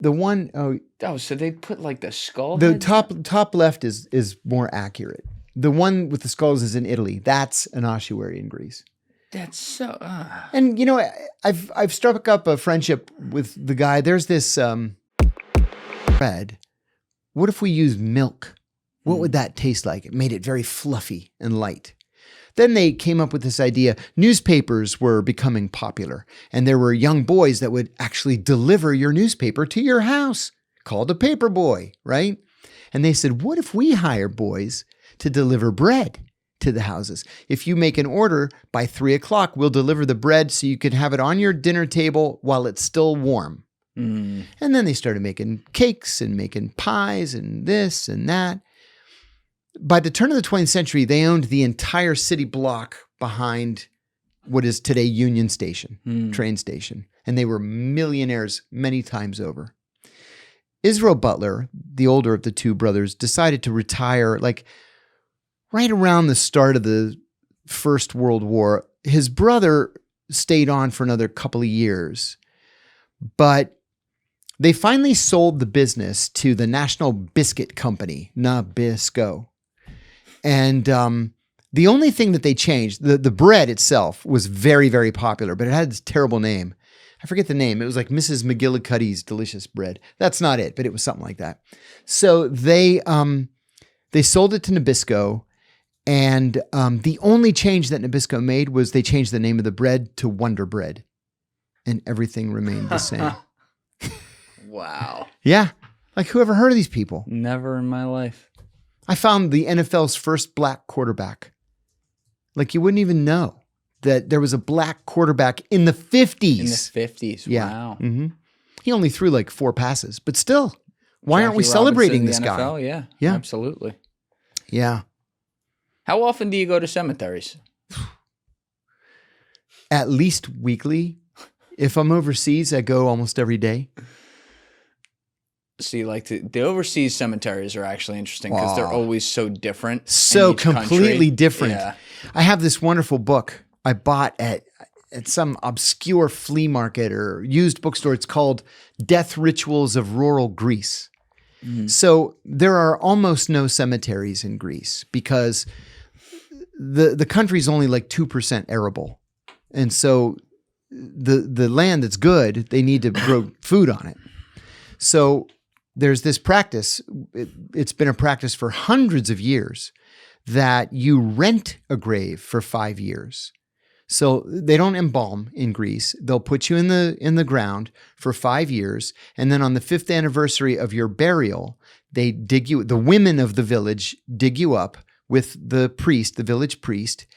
The one, so they put like the skull. the heads? top left is more accurate. The one with the skulls is in Italy. That's an ossuary in Greece. That's so. And I've struck up a friendship with the guy. There's this bread. What if we use milk? What would that taste like? It made it very fluffy and light. Then they came up with this idea. Newspapers were becoming popular, and there were young boys that would actually deliver your newspaper to your house, called a paper boy, right? And they said, what if we hire boys to deliver bread to the houses? If you make an order by 3:00, we'll deliver the bread so you can have it on your dinner table while it's still warm. And then they started making cakes and making pies and this and that. By the turn of the 20th century, they owned the entire city block behind what is today Union Station, train station. And they were millionaires many times over. Israel Butler, the older of the two brothers, decided to retire like right around the start of the First World War. His brother stayed on for another couple of years, but they finally sold the business to the National Biscuit Company, Nabisco. And the only thing that they changed, the bread itself was very, very popular, but it had this terrible name. I forget the name. It was like Mrs. McGillicuddy's delicious bread. That's not it, but it was something like that. So they sold it to Nabisco, and the only change that Nabisco made was they changed the name of the bread to Wonder Bread, and everything remained the same. Wow. Yeah. Like, who ever heard of these people? Never in my life. I found the NFL's first black quarterback. Like, you wouldn't even know that there was a black quarterback in the 50s. In the 50s. Yeah. Wow. Mm-hmm. He only threw like 4 passes, but still, why aren't we Jackie celebrating this Robinson, guy? NFL, yeah. Yeah. Absolutely. Yeah. How often do you go to cemeteries? At least weekly. If I'm overseas, I go almost every day. See, like the overseas cemeteries are actually interesting because they're always so different. So in each completely country. different. Yeah. I have this wonderful book I bought at some obscure flea market or used bookstore. It's called Death Rituals of Rural Greece. Mm-hmm. So there are almost no cemeteries in Greece because the country's only like 2% arable. And so the land that's good, they need to grow food on it. So there's this practice, it's been a practice for hundreds of years, that you rent a grave for 5 years. So they don't embalm in Greece. They'll put you in the ground for 5 years. And then on the 5th anniversary of your burial, they dig you, the women of the village dig you up with the priest, the village priest.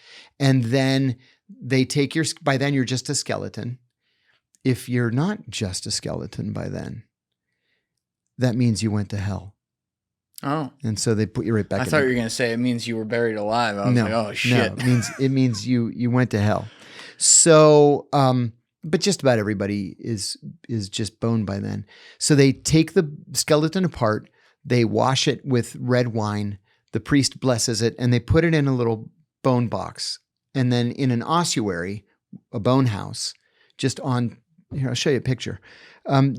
And then they take by then you're just a skeleton. If you're not just a skeleton by then, that means you went to hell. Oh. And so they put you right back. I thought you were going to say it means you were buried alive. I was like, oh, shit. No, it means you went to hell. So, but just about everybody is just bone by then. So they take the skeleton apart, they wash it with red wine, the priest blesses it, and they put it in a little bone box. And then in an ossuary, a bone house, just on, here, I'll show you a picture,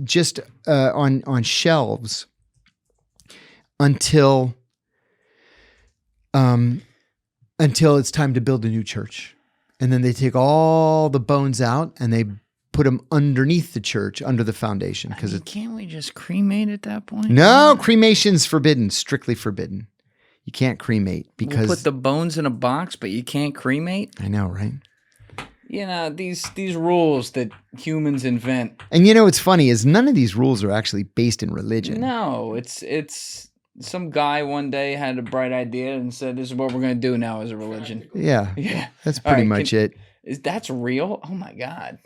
just on shelves until it's time to build a new church. And then they take all the bones out and they put them underneath the church, under the foundation. Can't we just cremate at that point? No, cremation's forbidden, strictly forbidden. You can't cremate because... We'll put the bones in a box, but you can't cremate? I know, right? You know, these rules that humans invent. And you know what's funny is none of these rules are actually based in religion. No, it's some guy one day had a bright idea and said, this is what we're going to do now as a religion. Yeah. Yeah. That's pretty much it. That's real? Oh, my God.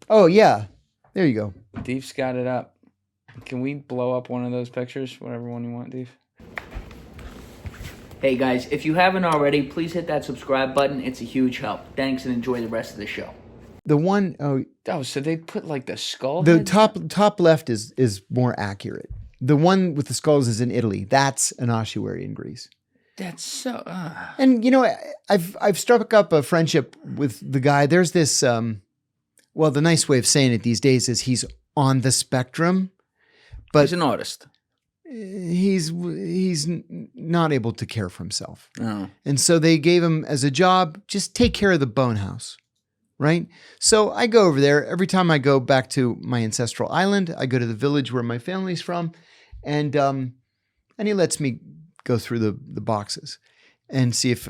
Oh, yeah. There you go. Deef's got it up. Can we blow up one of those pictures? Whatever one you want, Deef. Hey guys, if you haven't already, please hit that subscribe button. It's a huge help. Thanks and enjoy the rest of the show. The one... so they put like the skull The heads? top left is more accurate. The one with the skulls is in Italy. That's an ossuary in Greece. That's so... And, you know, I've struck up a friendship with the guy. There's this... well, the nice way of saying it these days is he's on the spectrum, But he's an artist. He's not able to care for himself. Oh. And so they gave him as a job, just take care of the bone house, right? So I go over there. Every time I go back to my ancestral island, I go to the village where my family's from, and he lets me go through the boxes and see if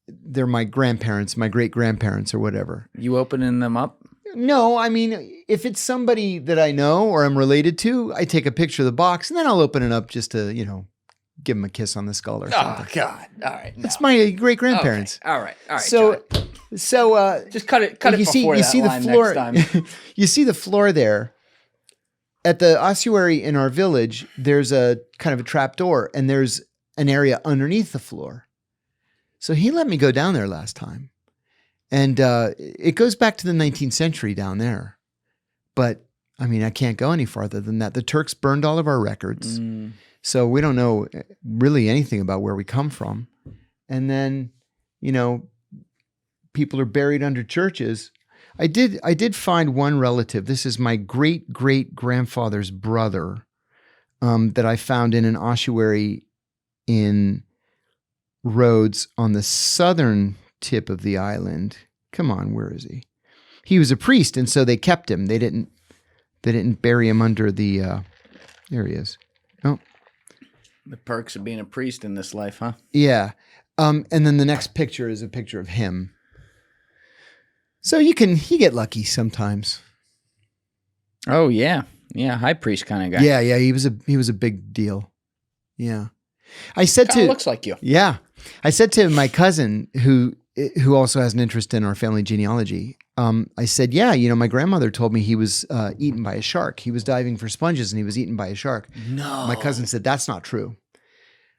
they're my grandparents, my great-grandparents or whatever. You opening them up? No, I mean, if it's somebody that I know or I'm related to, I take a picture of the box and then I'll open it up just to, give them a kiss on the skull or something. Oh, God. All right. No. It's my great-grandparents. Okay. All right. So just cut it before that line next time. You see the floor there. At the ossuary in our village, there's a kind of a trap door and there's an area underneath the floor. So he let me go down there last time. And it goes back to the 19th century down there. But, I mean, I can't go any farther than that. The Turks burned all of our records. So we don't know really anything about where we come from. And then, people are buried under churches. I did find one relative. This is my great-great-grandfather's brother that I found in an ossuary in Rhodes on the southern tip of the island. Come on, where is he? He was a priest, and so they kept him. They didn't bury him under the there he is. Oh. The perks of being a priest in this life, huh? Yeah. And then the next picture is a picture of him. So you get lucky sometimes. Oh yeah. Yeah, high priest kind of guy. Yeah, he was a big deal. Yeah. I said Kinda looks like you. Yeah. I said to my cousin who also has an interest in our family genealogy, I said, my grandmother told me he was eaten by a shark. He was diving for sponges and he was eaten by a shark. No. My cousin said, that's not true.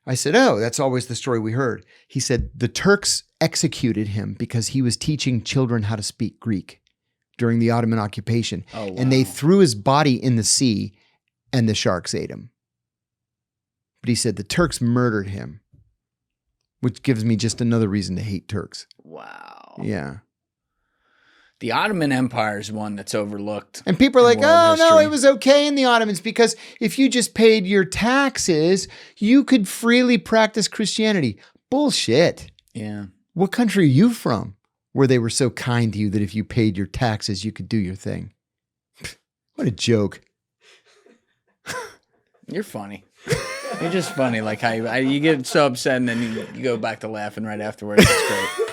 I said, oh, that's always the story we heard. He said, the Turks executed him because he was teaching children how to speak Greek during the Ottoman occupation. Oh, wow. And they threw his body in the sea and the sharks ate him. But he said the Turks murdered him, which gives me just another reason to hate Turks. Wow. Yeah. The Ottoman Empire is one that's overlooked. And people are like, oh, no, history. it was okay in the Ottomans because if you just paid your taxes, you could freely practice Christianity. Bullshit. Yeah. What country are you from where they were so kind to you that if you paid your taxes, you could do your thing? What a joke. You're funny. You're just funny. Like how you get so upset and then you go back to laughing right afterwards. It's great.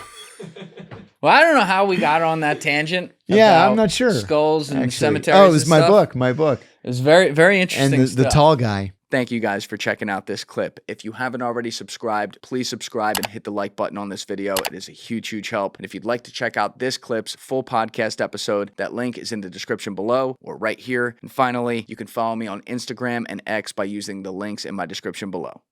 Well, I don't know how we got on that tangent. Yeah, I'm not sure. Skulls and cemeteries. Oh, it was and my stuff. book. It was very, very interesting. And the tall guy. Thank you guys for checking out this clip. If you haven't already subscribed, please subscribe and hit the like button on this video. It is a huge, huge help. And if you'd like to check out this clip's full podcast episode, that link is in the description below or right here. And finally, you can follow me on Instagram and X by using the links in my description below.